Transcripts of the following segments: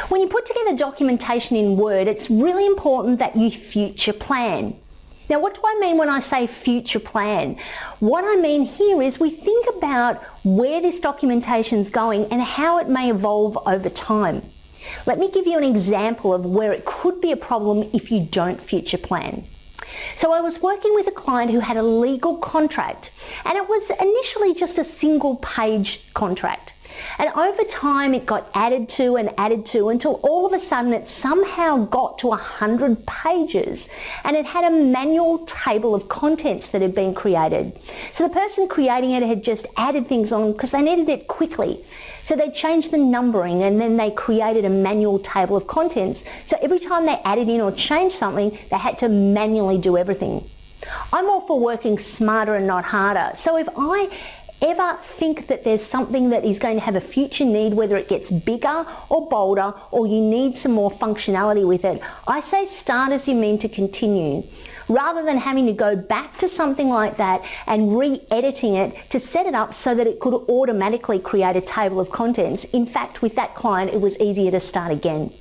When you put together documentation in Word, it's really important that you future plan. Now, what do I mean when I say future plan? What I mean here is we think about where this documentation's going and how it may evolve over time. Let me give you an example of where it could be a problem if you don't future plan. So I was working with a client who had a legal contract, and it was initially just a single page contract. And over time it got added to until all of a sudden it somehow got to 100 pages, and it had a manual table of contents that had been created. So the person creating it had just added things on because they needed it quickly. So they changed the numbering and then they created a manual table of contents. So every time they added in or changed something, they had to manually do everything. I'm all for working smarter and not harder. So if I ever think that there's something that is going to have a future need, whether it gets bigger or bolder or you need some more functionality with it, I say start as you mean to continue, rather than having to go back to something like that and re-editing it to set it up so that it could automatically create a table of contents. In fact, with that client, it was easier to start again.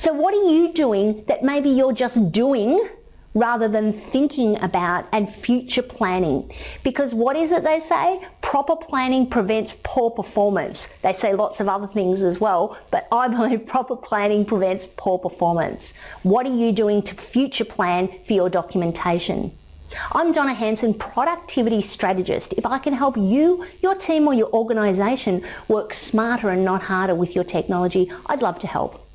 So what are you doing that maybe you're just doing rather than thinking about and future planning? Because what is it they say? Proper planning prevents poor performance. They say lots of other things as well, but I believe proper planning prevents poor performance. What are you doing to future plan for your documentation? I'm Donna Hanson, productivity strategist. If I can help you, your team or your organization work smarter and not harder with your technology, I'd love to help.